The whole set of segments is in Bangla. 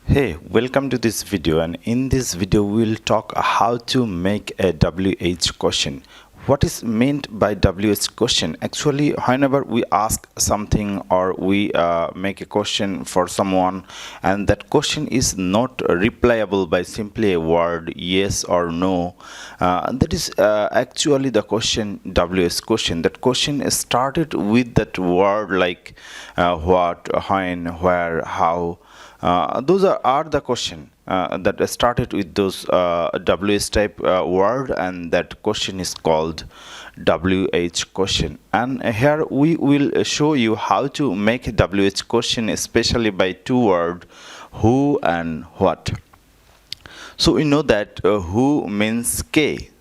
Hey, welcome to this video, and in this video we will talk how to make a WH question. What is meant by WH question? Actually, whenever we ask something or we make a question for someone and that question is not replyable by simply a word yes or no, that is actually the question WH question. That question started with that word like what, when, where, how. Those are the question that started with those WH type word, and that question is called WH question. And here we will show you how to make a WH question, especially by two words, who and what. So we know that who means K,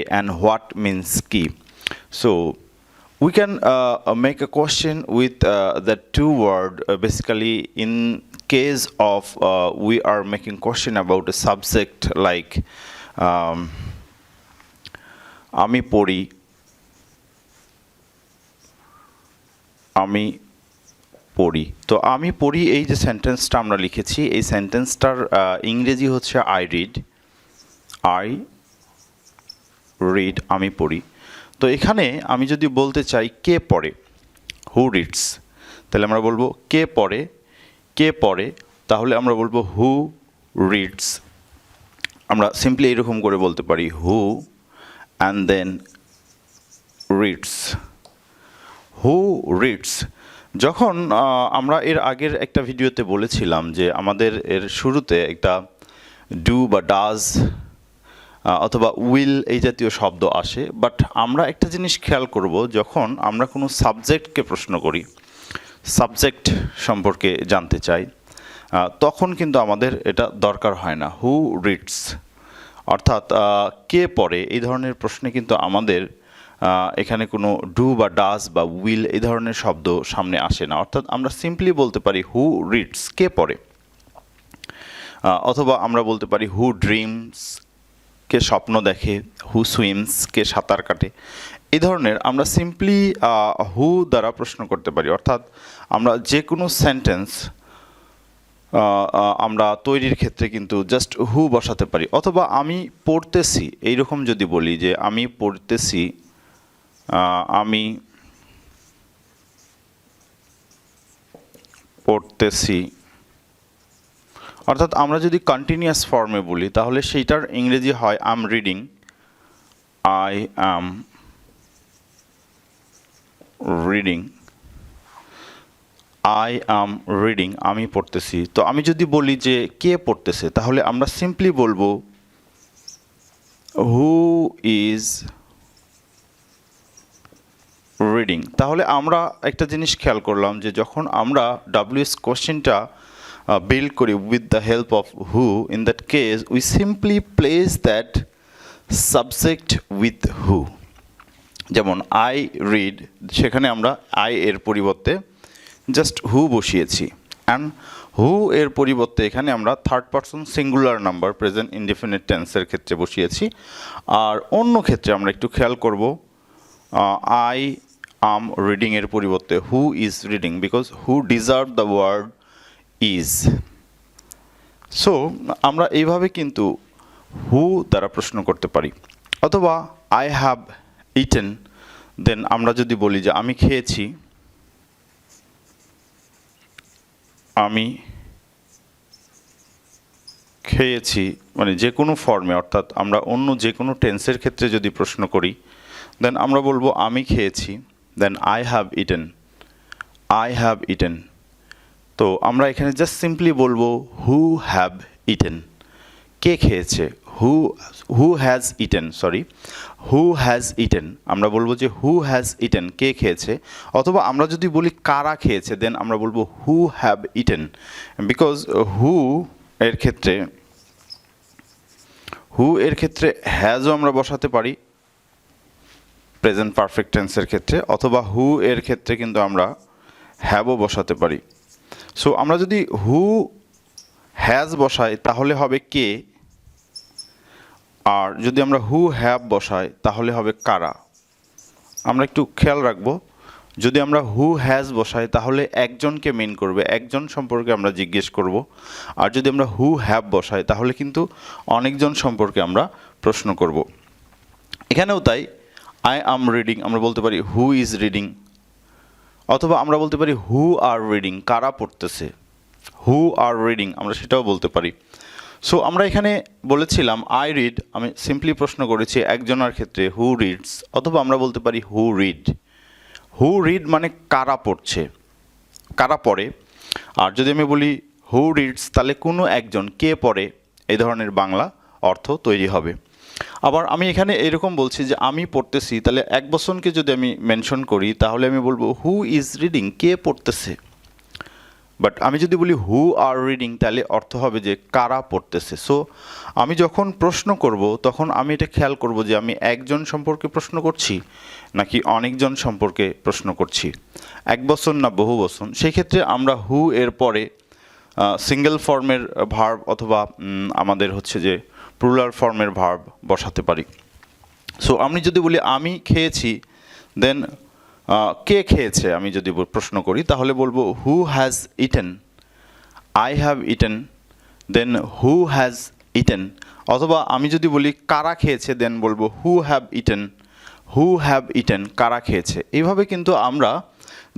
and what means key. So we can make a question with the two word basically in case of we are making question about a subject like আমি পড়ি তো আমি পড়ি এই যে সেন্টেন্সটা আমরা লিখেছি এই সেন্টেন্সটার ইংরেজি হচ্ছে আই রিড আমি পড়ি। তো এখানে আমি যদি বলতে চাই কে পড়ে, হু রিডস, তাহলে আমরা বলবো কে পড়ে, তাহলে আমরা বলবো হু রিডস। আমরা সিম্পলি এরকম করে বলতে পারি হু অ্যান্ড দেন রিডস। যখন আমরা এর আগের একটা ভিডিওতে বলেছিলাম যে আমাদের এর শুরুতে একটা ডু বা ডাজ অথবা উইল এই জাতীয় শব্দ আসে, বাট আমরা একটা জিনিস খেয়াল করব, যখন আমরা কোনো সাবজেক্টকে প্রশ্ন করি, সাবজেক্ট সম্পর্কে জানতে চাই, তখন কিন্তু আমাদের এটা দরকার হয় না হু রিডস, অর্থাৎ কে পড়ে এই ধরনের প্রশ্নে কিন্তু আমাদের এখানে কোনো ডু বা ডাজ বা উইল এই ধরনের শব্দ সামনে আসে না। অর্থাৎ আমরা সিম্পলি বলতে পারি হু রিডস, কে পড়ে, অথবা আমরা বলতে পারি হু ড্রিমস, কে স্বপ্ন দেখে, হু সুইমস, কে সাঁতার কাটে। এই ধরনের আমরা সিম্পলি হু দ্বারা প্রশ্ন করতে পারি। অর্থাৎ আমরা যে কোনো সেন্টেন্স আমরা তৈরির ক্ষেত্রে কিন্তু জাস্ট হু বসাতে পারি। অথবা আমি পড়তেছি এইরকম যদি বলি যে আমি পড়তেছি, অর্থাৎ আমরা যদি কন্টিনিউয়াস ফর্মে বলি তাহলে সেইটার ইংরেজি হয় আই এম রিডিং, আমি পড়তেছি। তো আমি যদি বলি যে কে পড়তেছে, তাহলে আমরা সিম্পলি বলবো হু ইজ রিডিং। তাহলে আমরা একটা জিনিস খেয়াল করলাম যে যখন আমরা WH কোশ্চেনটা build করি with the help of who, in that case we simply place that subject with who। যেমন আই রিড, সেখানে আমরা আই এর পরিবর্তে জাস্ট হু বসিয়েছি, অ্যান্ড হু এর পরিবর্তে এখানে আমরা third person singular number present indefinite টেন্সের ক্ষেত্রে বসিয়েছি। আর অন্য ক্ষেত্রে আমরা একটু খেয়াল করব আই আম রিডিং এর পরিবর্তে who is reading, because who deserve the word is. So আমরা এইভাবে কিন্তু হু দ্বারা প্রশ্ন করতে পারি। অথবা আই হ্যাভ ইটেন, দেন আমরা যদি বলি যে আমি খেয়েছি, মানে যে কোনো ফর্মে, অর্থাৎ আমরা অন্য যে কোনো টেন্সের ক্ষেত্রে যদি প্রশ্ন করি, দেন আমরা বলবো আমি খেয়েছি, দেন আই হ্যাভ ইটেন। তো আমরা এখানে জাস্ট সিম্পলি বলবো হু হ্যাভ ইটেন, কে খেয়েছে, হু হ্যাজ ইটেন। আমরা বলবো যে হু হ্যাজ ইটেন, কে খেয়েছে। অথবা আমরা যদি বলি কারা খেয়েছে, দেন আমরা বলবো হু হ্যাভ ইটেন, বিকজ হু এর ক্ষেত্রে হ্যাজও আমরা বসাতে পারি প্রেজেন্ট পারফেক্ট টেন্সের ক্ষেত্রে, অথবা হু এর ক্ষেত্রে কিন্তু আমরা হ্যাভও বসাতে পারি। সো আমরা যদি হু হ্যাজ বসাই তাহলে হবে কে, আর যদি আমরা হু হ্যাভ বসাই তাহলে হবে কারা। আমরা একটু খেয়াল রাখবো যদি আমরা হু হ্যাজ বসাই তাহলে একজনকে মিন করবে, একজন সম্পর্কে আমরা জিজ্ঞেস করব। আর যদি আমরা হু হ্যাভ বসাই তাহলে কিন্তু অনেকজন সম্পর্কে আমরা প্রশ্ন করব। এখানেও তাই, আই অ্যাম রিডিং আমরা বলতে পারি হু ইজ রিডিং, অথবা আমরা বলতে পারি হু আর রিডিং কারা পড়তেছে, হু আর রিডিং আমরা সেটাও বলতে পারি। সো আমরা এখানে বলেছিলাম আই রিড, আমি সিম্পলি প্রশ্ন করেছি একজনের ক্ষেত্রে হু রিডস, অথবা আমরা বলতে পারি হু রিড। হু রিড মানে কারা পড়ছে, কারা পড়ে। আর যদি আমি বলি হু রিডস তাহলে কোনো একজন, কে পড়ে, এই ধরনের বাংলা অর্থ তৈরি হবে। আবার আমি এখানে এরকম বলছি যে আমি পড়তেছি, তাহলে এক বছরকে যদি আমি মেনশন করি তাহলে আমি বলবো হু ইজ রিডিং, কে পড়তেছে। বাট আমি যদি বলি হু আর রিডিং তাহলে অর্থ হবে যে কারা পড়তেছে। সো আমি যখন প্রশ্ন করব তখন আমি এটা খেয়াল করব যে আমি একজন সম্পর্কে প্রশ্ন করছি নাকি অনেকজন সম্পর্কে প্রশ্ন করছি, এক বছর না বহু বছর। সেই ক্ষেত্রে আমরা হু এর পরে সিঙ্গেল ফর্মের ভার্ব অথবা আমাদের হচ্ছে যে প্লুরাল ফর্মের ভার্ব বসাতে পারি। সো আমি যদি বলি আমি খেয়েছি, দেন কে খেয়েছে আমি যদি প্রশ্ন করি তাহলে বলবো who has eaten, I have eaten, then who has eaten. অথবা আমি যদি বলি কারা খেয়েছে দেন বলবো who have eaten, who have eaten কারা খেয়েছে। এইভাবে কিন্তু আমরা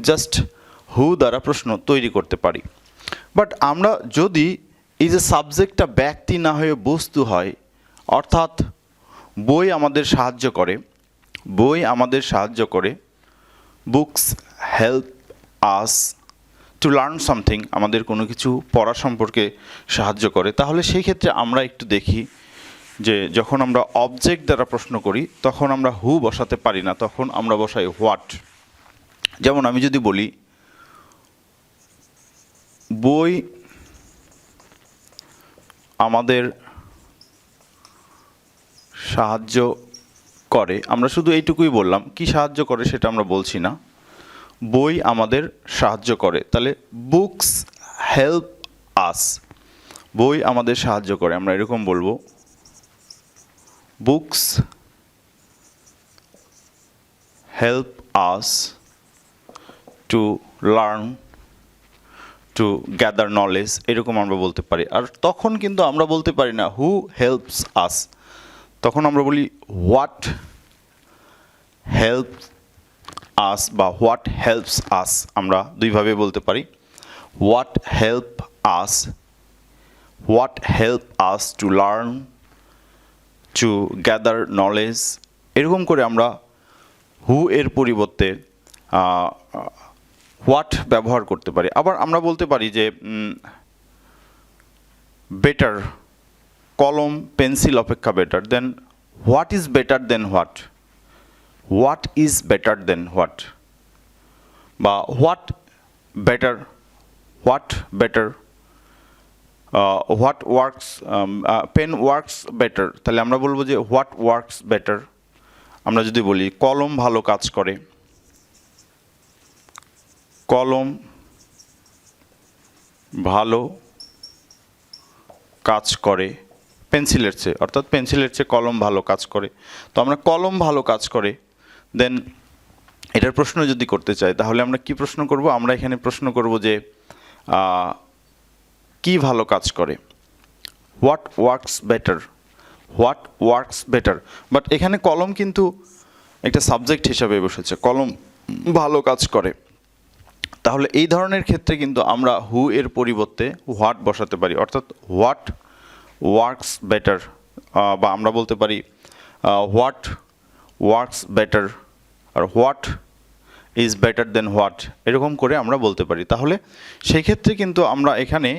জাস্ট হু দ্বারা প্রশ্ন তৈরি করতে পারি। বাট আমরা যদি এই যে সাবজেক্টটা ব্যক্তি না হয়ে বস্তু হয়, অর্থাৎ বই আমাদের সাহায্য করে, বই আমাদের সাহায্য করে, books help us to learn something, আমাদের কোনো কিছু পড়া সম্পর্কে সাহায্য করে, তাহলে সেই ক্ষেত্রে আমরা একটু দেখি যে যখন আমরা অবজেক্ট দ্বারা প্রশ্ন করি তখন আমরা হু বসাতে পারি না, তখন আমরা বসাই হোয়াট। যেমন আমি যদি বলি বই আমাদের সাহায্য করে, আমরা শুধু এইটুকুই বললাম, কি সাহায্য করে সেটা আমরা বলছি না, বই আমাদের সাহায্য করে, তাহলে বুকস হেল্প আস, বই আমাদের সাহায্য করে, আমরা এরকম বলবো books help us to learn, two gather knowledge, এরকম আমরা বলতে পারি। আর তখন কিন্তু আমরা বলতে পারি না হু হেল্পস আস, তখন আমরা বলি হোয়াট হেল্প আস বা হোয়াট হেল্পস আস, আমরা দুইভাবে বলতে পারি, what help us, what help us to learn, two gather knowledge, এরকম করে আমরা হু এর পরিবর্তে হোয়াট ব্যবহার করতে পারি। আবার আমরা বলতে পারি যে বেটার, কলম পেন্সিল অপেক্ষা better, then what is better then what, what is better then what, বা what better, what better, what works, pen works better, তাহলে আমরা বলবো যে হোয়াট ওয়ার্কস বেটার। আমরা যদি বলি কলম ভালো কাজ করে, কলম ভালো কাজ করে পেন্সিলের চেয়ে, অর্থাৎ পেন্সিলের চেয়ে কলম ভালো কাজ করে। তো আমরা কলম ভালো কাজ করে, দেন এটার প্রশ্ন যদি করতে চাই তাহলে আমরা কি প্রশ্ন করব, আমরা এখানে প্রশ্ন করব যে কি ভালো কাজ করে, what works better, what works better. But এখানে কলম কিন্তু একটা সাবজেক্ট হিসাবে বসেছে, কলম ভালো কাজ করে, তাহলে এই ধরনের ক্ষেত্রে কিন্তু আমরা হু এর পরিবর্তে হোয়াট বসাতে পারি, অর্থাৎ হোয়াট ওয়ার্কস বেটার, বা আমরা বলতে পারি হোয়াট ওয়ার্কস বেটার, আর what is better then what, এরকম করে আমরা বলতে পারি। তাহলে সেই ক্ষেত্রে কিন্তু আমরা এখানে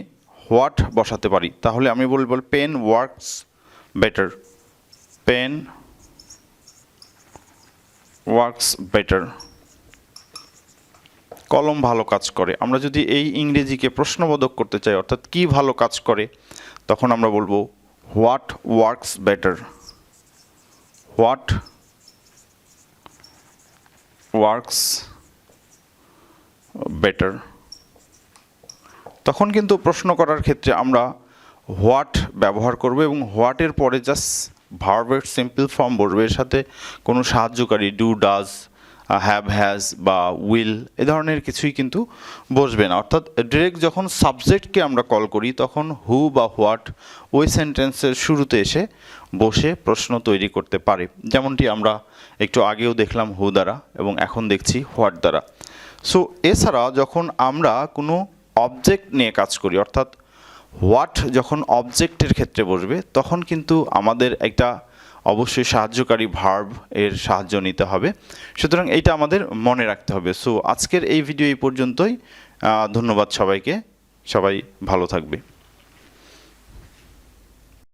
হোয়াট বসাতে পারি। তাহলে আমি বলবো pen works better, pen works better, কলম ভালো কাজ করে। আমরা যদি এই ইংরেজিকে প্রশ্নবোধক করতে চাই, অর্থাৎ কি ভালো কাজ করে, তখন আমরা বলবো what works better, what works better. তখন কিন্তু প্রশ্ন করার ক্ষেত্রে আমরা হোয়াট ব্যবহার করব এবং হোয়াটের পরে জাস্ট ভার্বের সিম্পল ফর্ম বসবে, এর সাথে কোনো সাহায্যকারী ডু, ডাজ হ্যাভ, হ্যাজ বা উইল এ ধরনের কিছুই কিন্তু বসবে না। অর্থাৎ ডিরেক্ট যখন সাবজেক্টকে আমরা কল করি তখন হু বা হোয়াট ওই সেন্টেন্সের শুরুতে এসে বসে প্রশ্ন তৈরি করতে পারে, যেমনটি আমরা একটু আগেও দেখলাম হু দ্বারা এবং এখন দেখছি হোয়াট দ্বারা। সো এছাড়া যখন আমরা কোনো অবজেক্ট নিয়ে কাজ করি, অর্থাৎ হোয়াট যখন অবজেক্টের ক্ষেত্রে বসবে তখন কিন্তু আমাদের একটা অবশ্যই সাহায্যকারী ভার্ব এর সাহায্য নিতে হবে। সুতরাং এইটা আমাদের মনে রাখতে হবে। সো আজকের এই ভিডিও এই পর্যন্তই। ধন্যবাদ সবাইকে, সবাই ভালো থাকবে।